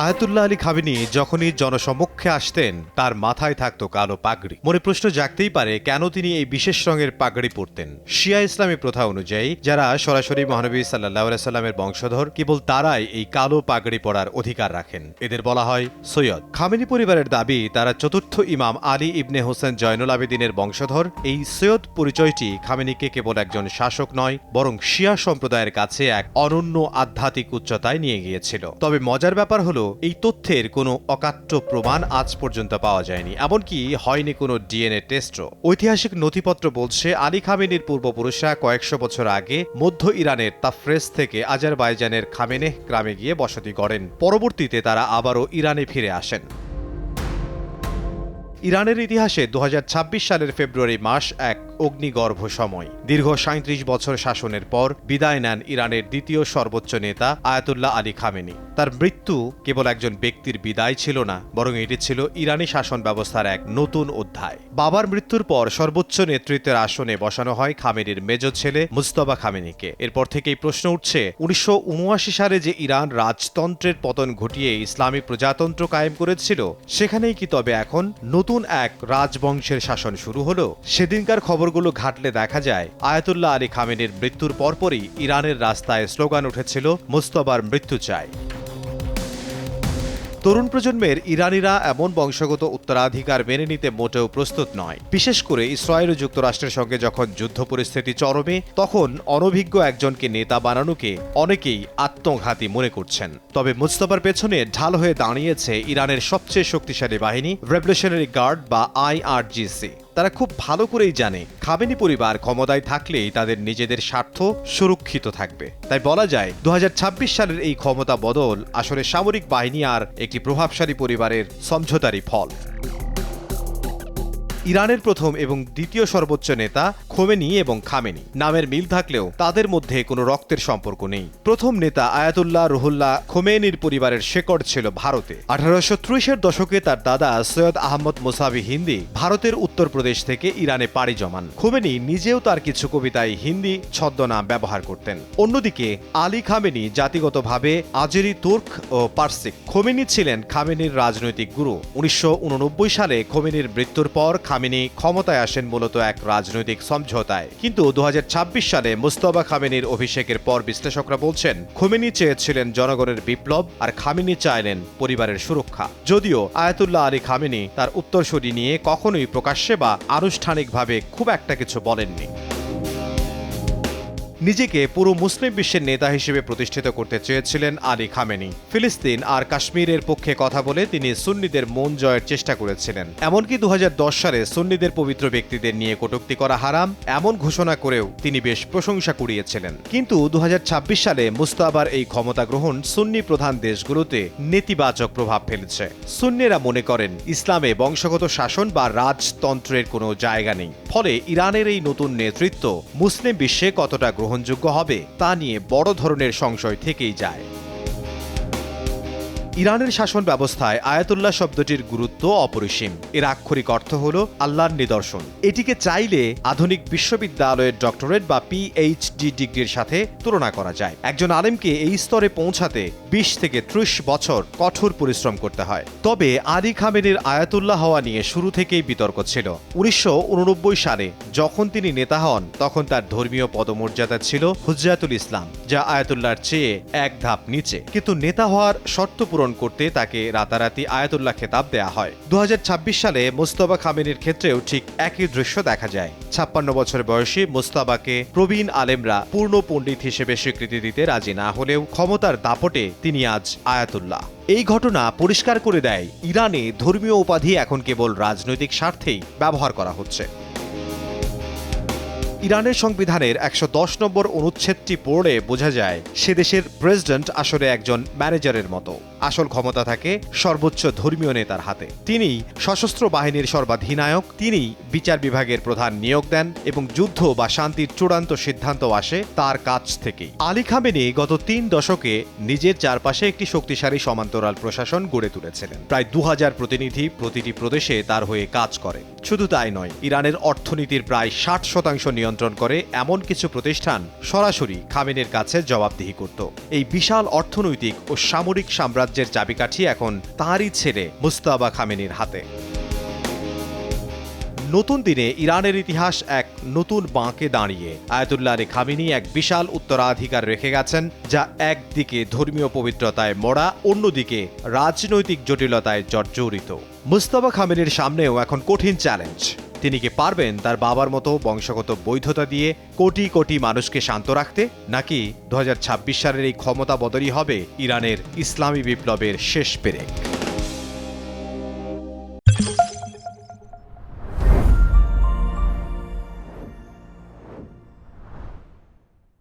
Ayatollah Ali Khamenei যখনই জনসমক্ষে আসতেন তার মাথায় থাকত কালো পাগড়ি। মনে প্রশ্ন জাগতেই পারে কেন তিনি এই বিশেষ রঙের পাগড়ি পরতেন। শিয়া ইসলামী প্রথা অনুযায়ী যারা সরাসরি মহানবী সাল্লাল্লাহু আলাইহি সাল্লামের বংশধর কেবল তারাই এই কালো পাগড়ি পরার অধিকার রাখেন। এদের বলা হয় সৈয়দ। খামেনি পরিবারের দাবি তারা চতুর্থ ইমাম আলী ইবনে হোসেন জয়নুল আবেদিনের বংশধর। এই সৈয়দ পরিচয়টি খামেনিকে কেবল একজন শাসক নয় বরং শিয়া সম্প্রদায়ের কাছে এক অনন্য আধ্যাত্মিক উচ্চতায় নিয়ে গিয়েছিল। তবে মজার ব্যাপার হলো এই তথ্যের কোনো অকাট্য প্রমাণ আজ পর্যন্ত পাওয়া যায়নি, এমনকি হয়নি কোনো ডিএনএ টেস্টও। ঐতিহাসিক নথিপত্র বলছে আলী খামেনির পূর্বপুরুষরা কয়েকশো বছর আগে মধ্য ইরানের তাফরেজ থেকে আজারবাইজানের খামেনেহ গ্রামে গিয়ে বসতি গড়েন। পরবর্তীতে তারা আবারও ইরানে ফিরে আসেন। ইরানের ইতিহাসে 2026 সালের ফেব্রুয়ারি মাস এক অগ্নিগর্ভ সময়। দীর্ঘ 37 বছর শাসনের পর বিদায় নেন ইরানের দ্বিতীয় সর্বোচ্চ নেতা আয়াতুল্লাহ আলী খামেনি। তার মৃত্যু কেবল একজন ব্যক্তির বিদায় ছিল না, বরং এটি ছিল ইরানি শাসন ব্যবস্থার এক নতুন অধ্যায়। বাবার মৃত্যুর পর সর্বোচ্চ নেতৃত্বের আসনে বসানো হয় খামেনির মেজ ছেলে মুজতবা খামেনিকে। এরপর থেকেই প্রশ্ন উঠছে, 1979 সালে যে ইরান রাজতন্ত্রের পতন ঘটিয়ে ইসলামী প্রজাতন্ত্র কায়েম করেছিল, সেখানেই কি তবে এখন নতুন এক রাজবংশের শাসন শুরু হলো? সেদিনকার খবরগুলো ঘাটলে দেখা যায় আয়াতুল্লাহ আলী খামেনির মৃত্যুর পরপরই ইরানের রাস্তায় স্লোগান উঠেছিল, মুজতবার মৃত্যু চাই। তরুণ প্রজন্মের ইরানিরা এমন বংশগত উত্তরাধিকার মেনে নিতে মোটেও প্রস্তুত নয়। বিশেষ করে ইসরায়েল ও যুক্তরাষ্ট্রের সঙ্গে যখন যুদ্ধ পরিস্থিতি চরমে, তখন অনভিজ্ঞ একজনকে নেতা বানানোকে অনেকেই আত্মঘাতী মনে করছেন। তবে মুজতবার পেছনে ঢাল হয়ে দাঁড়িয়েছে ইরানের সবচেয়ে শক্তিশালী বাহিনী রেভলিউশনারি গার্ড বা IRGC। তারা খুব ভালো করেই জানে খামেনি পরিবার ক্ষমতায় থাকলেই তাদের নিজেদের স্বার্থ সুরক্ষিত থাকবে। তাই বলা যায় 2026 সালের এই ক্ষমতা বদল আসলে সামরিক বাহিনী আর একটি প্রভাবশালী পরিবারের সমঝোতারই ফল। ইরানের প্রথম এবং দ্বিতীয় সর্বোচ্চ নেতা খোমেনি এবং খামেনি নামের মিল থাকলেও তাদের মধ্যে কোনো রক্তের সম্পর্ক নেই। প্রথম নেতা আয়াতুল্লাহ রুহুল্লাহ খোমেনির পরিবারের শেকড় ছিল ভারতে। 1830-এর দশকে তার দাদা সৈয়দ আহমদ মোসাবি হিন্দি ভারতের উত্তরপ্রদেশ থেকে ইরানে পাড়ি জমান। খোমেনি নিজেও তার কিছু কবিতায় হিন্দি ছদ্মনাম ব্যবহার করতেন। অন্যদিকে আলী খামেনি জাতিগতভাবে আজেরি তুর্ক ও পার্সিক। খোমেনি ছিলেন খামেনির রাজনৈতিক গুরু। 1989 সালে খোমেনির মৃত্যুর পর খামেনি ক্ষমতায় আসেন মূলত এক রাজনৈতিক সমঝোতায়। কিন্তু 2026 সালে মুজতবা খামেনির অভিষেকের পর বিশ্লেষকরা বলছেন খোমেনি চেয়েছিলেন জনগণের বিপ্লব আর খামেনি চাইলেন পরিবারের সুরক্ষা। যদিও আয়াতুল্লাহ আলী খামেনি তার উত্তরসূরি নিয়ে কখনোই প্রকাশ্যে বা আনুষ্ঠানিকভাবে খুব একটা কিছু বলেননি। নিজেকে পুরো মুসলিম বিশ্বের নেতা হিসেবে প্রতিষ্ঠিত করতে চেয়েছিলেন আলী খামেনি। ফিলিস্তিন আর কাশ্মীরের পক্ষে কথা বলে তিনি সুন্নিদের মন জয়ের চেষ্টা করেছিলেন। এমনকি 2010 সালে সুন্নিদের পবিত্র ব্যক্তিদের নিয়ে কটূক্তি করা হারাম এমন ঘোষণা করেও তিনি বেশ প্রশংসা কুড়িয়েছিলেন। কিন্তু 2026 সালে মুজতবার এই ক্ষমতা গ্রহণ সুন্নি প্রধান দেশগুলোতে নেতিবাচক প্রভাব ফেলেছে। সুন্নিরা মনে করেন ইসলামে বংশগত শাসন বা রাজতন্ত্রের কোনো জায়গা নেই। ফলে ইরানের এই নতুন নেতৃত্ব মুসলিম বিশ্বে কতটা গ্রহণযোগ্য হবে তা নিয়ে বড় ধরনের সংশয় থেকেই যায়। ইরানের শাসন ব্যবস্থায় আয়াতুল্লাহ শব্দটির গুরুত্ব অপরিসীম। এর আক্ষরিক অর্থ হল আল্লাহর নিদর্শন। এটিকে চাইলে আধুনিক বিশ্ববিদ্যালয়ের ডক্টরেট বা PhD ডিগ্রির সাথে তুলনা করা যায়। একজন আলেমকে এই স্তরে পৌঁছাতে 20 থেকে 30 বছর কঠোর পরিশ্রম করতে হয়। তবে আলী খামেনির আয়াতুল্লাহ হওয়া নিয়ে শুরু থেকেই বিতর্ক ছিল। 1989 সালে যখন তিনি নেতা হন তখন তার ধর্মীয় পদমর্যাদা ছিল হুজ্জাতুল ইসলাম, যা আয়াতুল্লাহর চেয়ে এক ধাপ নিচে। কিন্তু নেতা হওয়ার শর্ত পূরণ করতে তাকে রাতারাতি আয়াতুল্লাহ খেতাব দেয়া হয়। 2026 সালে মুজতবা খামেনির ক্ষেত্রেও ঠিক একই দৃশ্য দেখা যায়। 56 বছর বয়সী মুজতবাকে প্রবীণ আলেমরা পূর্ণ পণ্ডিত হিসেবে স্বীকৃতি দিতে রাজি না হলেও ক্ষমতার দাপটে তিনি আজ আয়াতুল্লাহ। এই ঘটনা পরিষ্কার করে দেয় ইরানে ধর্মীয় উপাধি এখন কেবল রাজনৈতিক স্বার্থেই ব্যবহার করা হচ্ছে। ইরানের সংবিধানের 110 নম্বর অনুচ্ছেদটি পড়লে বোঝা যায় সে দেশের প্রেসিডেন্ট আসলে একজন ম্যানেজারের মতো। আসল ক্ষমতা থাকে সর্বোচ্চ ধর্মীয় নেতার হাতে। তিনি সশস্ত্র বাহিনীর সর্বাধিনায়ক, তিনি বিচার বিভাগের প্রধান নিয়োগ দেন এবং যুদ্ধ বা শান্তির চূড়ান্ত সিদ্ধান্ত আসে তার কাছ থেকেই। আলী খামেনি গত 3 দশকে নিজের চারপাশে একটি শক্তিশালী সমান্তরাল প্রশাসন গড়ে তুলেছিলেন। প্রায় 2000 প্রতিনিধি প্রতিটি প্রদেশে তার হয়ে কাজ করে। শুধু তাই নয়, ইরানের অর্থনীতির প্রায় 60% নিয়ন্ত্রণ করে এমন কিছু প্রতিষ্ঠান সরাসরি খামেনির কাছে জবাবদিহি করত। এই বিশাল অর্থনৈতিক ও সামরিক সাম্রাজ্য সাম্রাজ্যের চাবিকাঠি এখন তাঁরই ছেলে মুজতবা খামেনির হাতে। নতুন দিনে ইরানের ইতিহাস এক নতুন বাঁকে দাঁড়িয়ে। আয়াতুল্লাহ আলী খামেনি এক বিশাল উত্তরাধিকার রেখে গেছেন, যা একদিকে ধর্মীয় পবিত্রতায় মোড়া, অন্যদিকে রাজনৈতিক জটিলতায় জর্জরিত। মুজতবা খামেনির সামনেও এখন কঠিন চ্যালেঞ্জ। তিনি কি পারবেন তার বাবার মতো বংশগত বৈধতা দিয়ে কোটি কোটি মানুষকে শান্ত রাখতে, নাকি 2026 সালের এই ক্ষমতা বদলই হবে ইরানের ইসলামী বিপ্লবের শেষ পেরেক?